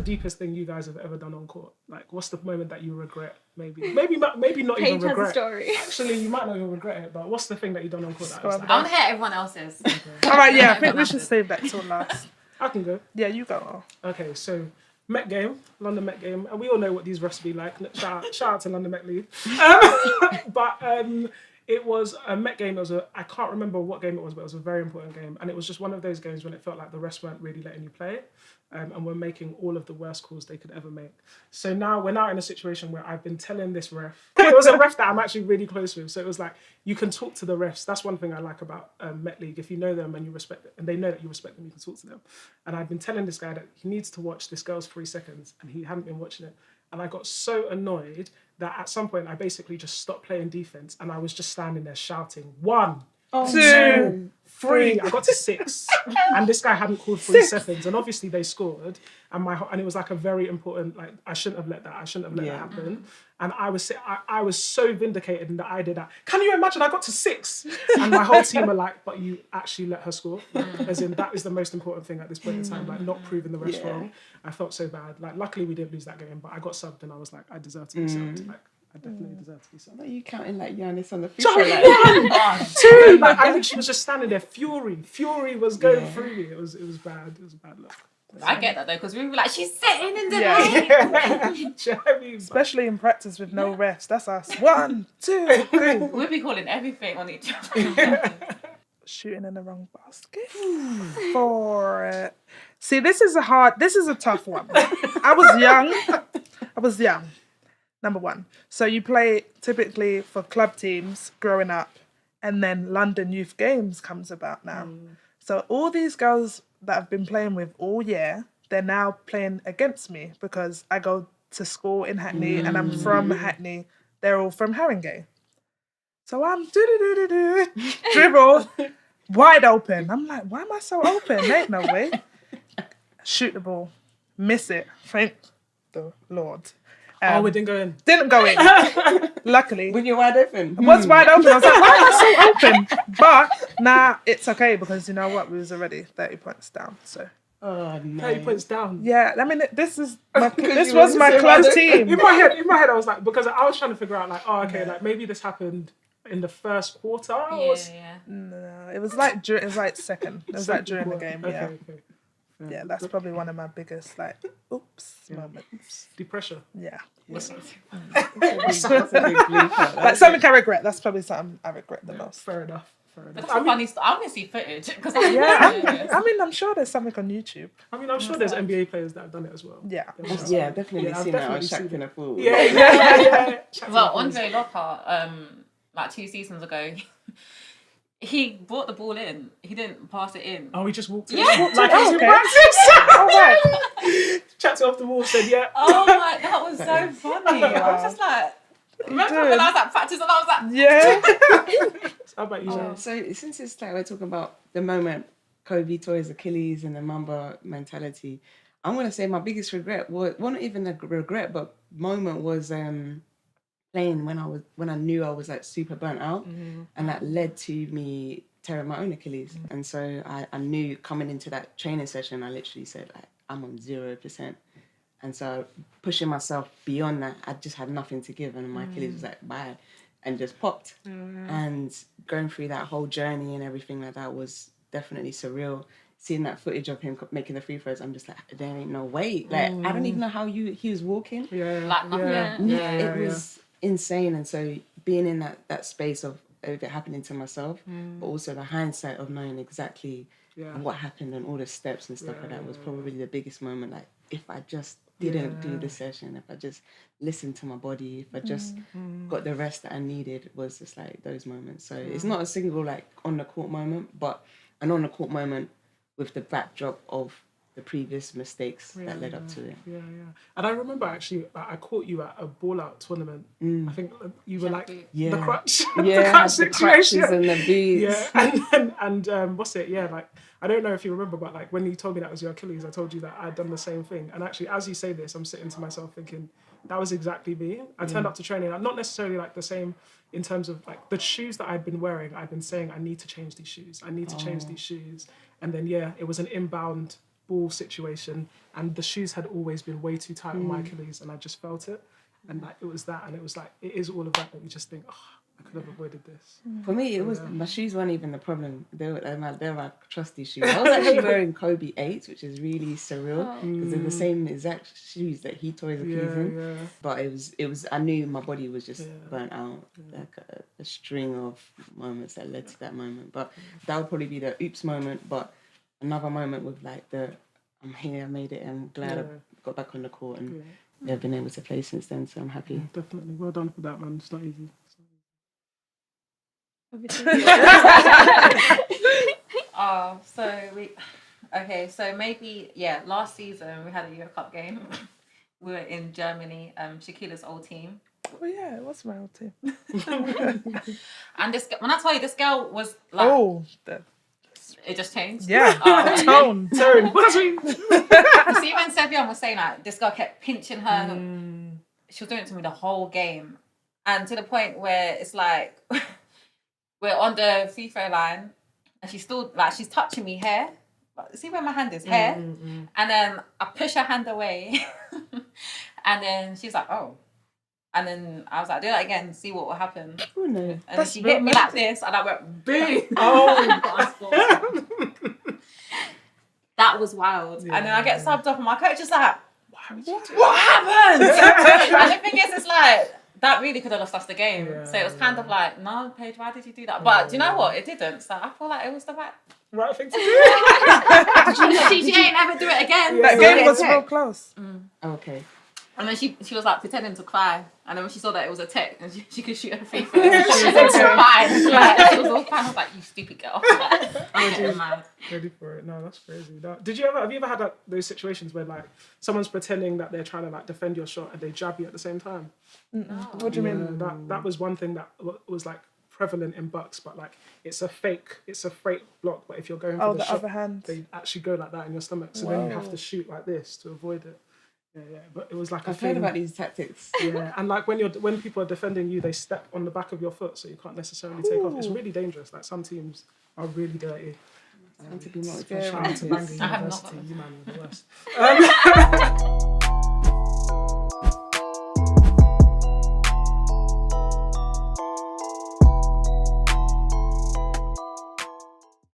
deepest thing you guys have ever done on court? Like, what's the moment that you regret? Maybe not even Paige regret. has a story. Actually, you might not even regret it, but what's the thing that you done on court? That was like, I want to hear everyone else's. All right, yeah, I think we should save that till last. I can go. Yeah, you go. Okay, so London Met game, and we all know what these refs be like. Shout out to London Met League. But it was a Met game. I can't remember what game it was, but it was a very important game, and it was just one of those games when it felt like the refs weren't really letting you play. And we're making all of the worst calls they could ever make. So now we're now in a situation where I've been telling this ref. It was a ref that I'm actually really close with. So it was like, you can talk to the refs. That's one thing I like about Met League. If you know them and you respect them, and they know that you respect them, you can talk to them. And I've been telling this guy that he needs to watch this girl's 3 seconds, and he hadn't been watching it. And I got so annoyed that at some point I basically just stopped playing defense, and I was just standing there shouting, 1, 2, 3. I got to 6, and this guy hadn't called 3 seconds, and obviously they scored, and it was like a very important, like, I shouldn't have let that happen, and I was so vindicated in that I did that. Can you imagine? I got to 6, and my whole team were like, but you actually let her score, as in that is the most important thing at this point in time, like not proving the rest wrong. I felt so bad. Like, luckily we didn't lose that game, but I got subbed, and I was like, I deserve to be subbed. Like, I definitely deserve to be subbed. What are you counting like Giannis on the FIFA? Like, 2. Like, I literally was just standing there. Fury was going through me. It was bad. It was a bad look. I get that though, because we were like, she's sitting in the lane. Especially in practice with no refs. That's us. 1, 2, 3. We'll be calling everything on each other. Shooting in the wrong basket. 4. See, this is a tough one. I was young. Number 1. So you play typically for club teams growing up, and then London Youth Games comes about now. So all these girls that I've been playing with all year, they're now playing against me because I go to school in Hackney and I'm from Hackney. They're all from Haringey. So I'm dribble, wide open. I'm like, why am I so open? There ain't no way. Shoot the ball, miss it. Thank the Lord. It didn't go in. Didn't go in. Luckily. When you're wide open. I was wide open. I was like, why am I so open? But nah, it's okay because you know what? We was already 30 points down. So. Oh no. 30 points down. Yeah, I mean, this was my club team. In my head, I was like, because I was trying to figure out, like, like maybe this happened in the first quarter. No, it was like second. It was like during the game. Yeah. Okay. Yeah, that's probably one of my biggest moments. Depression. Yeah. What's like something I regret. That's probably something I regret the most. Fair enough. But that's funny stuff. I want to see footage. I'm sure there's something on YouTube. I mean, I'm sure there's NBA players that have done it as well. Yeah. Yeah, definitely seen that on Shaq in a Fool. Yeah. Well, Andre Lockhart, like 2 seasons ago, he brought the ball in. He didn't pass it in. Oh, he just walked in? Yeah. Like he's in practice. All right. Chapped it off the wall, said, yeah. Oh my, that was so funny. I was just like, remember when I was at practice and I was like, yeah. How about you, Zara? So since it's like we're talking about the moment Kobe tore his Achilles and the Mamba mentality, I'm going to say my biggest regret was, well, not even a regret, but moment was playing when I knew I was like super burnt out, and that led to me tearing my own Achilles. And so I knew coming into that training session, I literally said, like, I'm on 0%. And so pushing myself beyond that, I just had nothing to give, and my Achilles was like, bye, and just popped. And going through that whole journey and everything like that was definitely surreal. Seeing that footage of him making the free throws, I'm just like, there ain't no way. Like, I don't even know how he was walking. like nothing. It was insane. And so being in that space of it happening to myself, but also the hindsight of knowing exactly what happened and all the steps and stuff like that was probably the biggest moment. Like, if I just didn't do the session, if I just listened to my body, if I just got the rest that I needed, was just like those moments. So it's not a single like on the court moment, but an on the court moment with the backdrop of the previous mistakes that led up to it. Yeah. And I remember actually, I caught you at a ball out tournament. I think you were like the crutch, the crutch situation, and the beads. Yeah, and what's it? Yeah, like I don't know if you remember, but like when you told me that was your Achilles, I told you that I'd done the same thing. And actually, as you say this, I'm sitting to myself thinking that was exactly me. I turned up to training, not necessarily like the same in terms of like the shoes that I'd been wearing. I'd been saying I need to change these shoes. I need to change these shoes. And then it was an inbound ball situation, and the shoes had always been way too tight on my Achilles, and I just felt it, and like it was that, and it was like it is all of that you just think, oh, I could have avoided this. For me, it was my shoes weren't even the problem. They're my trusty shoes. I was actually wearing Kobe 8s, which is really surreal because they're the same exact shoes that he tore his Achilles in. But it was. I knew my body was just burnt out. Like a string of moments that led to that moment. But that would probably be the oops moment. But another moment with like I'm here, I made it. I'm glad I got back on the court and they've been able to play since then. So I'm happy. Yeah, definitely, well done for that, man. It's not easy. So maybe last season we had a Euro Cup game. We were in Germany, Shaquila's old team. Oh yeah, it was my old team. And when I tell you, this girl was like, it just changed. Yeah, tone. See, when Sevion was saying like this girl kept pinching her, she was doing it to me the whole game, and to the point where it's like we're on the free throw line, and she's still like she's touching me hair. See where my hand is, hair, and then I push her hand away, and then she's like, oh. And then I was like, do that again, see what will happen. Oh no. And then she hit me like this, and I went, boom. That was wild. Yeah. And then I get subbed off, and my coach is like, what happened? And the thing is, it's like, that really could have lost us the game. Yeah, so it was kind of like, no, Paige, why did you do that? But do you know what? It didn't. So I feel like it was the right thing to do. she ain't never do it again. That game was real close. Okay. And then she was like pretending to cry, and then when she saw that it was a tech and she could shoot her free throw, she was fine. Like, she was all fine. I was like, "You stupid girl!" I'm getting mad. Ready for it? No, that's crazy. Have you ever had those situations where like someone's pretending that they're trying to like defend your shot and they jab you at the same time? No. What do you mean? That was one thing that was like prevalent in Bucks, but like it's a fake block. But if you're going for the shot, other hand, they actually go like that in your stomach. So then you have to shoot like this to avoid it. Yeah, but it was like I've heard about these tactics. Yeah, and like when people are defending you, they step on the back of your foot, so you can't necessarily take off. It's really dangerous. Like some teams are really dirty. To be more Shout out to Bangor University, you man are the worst.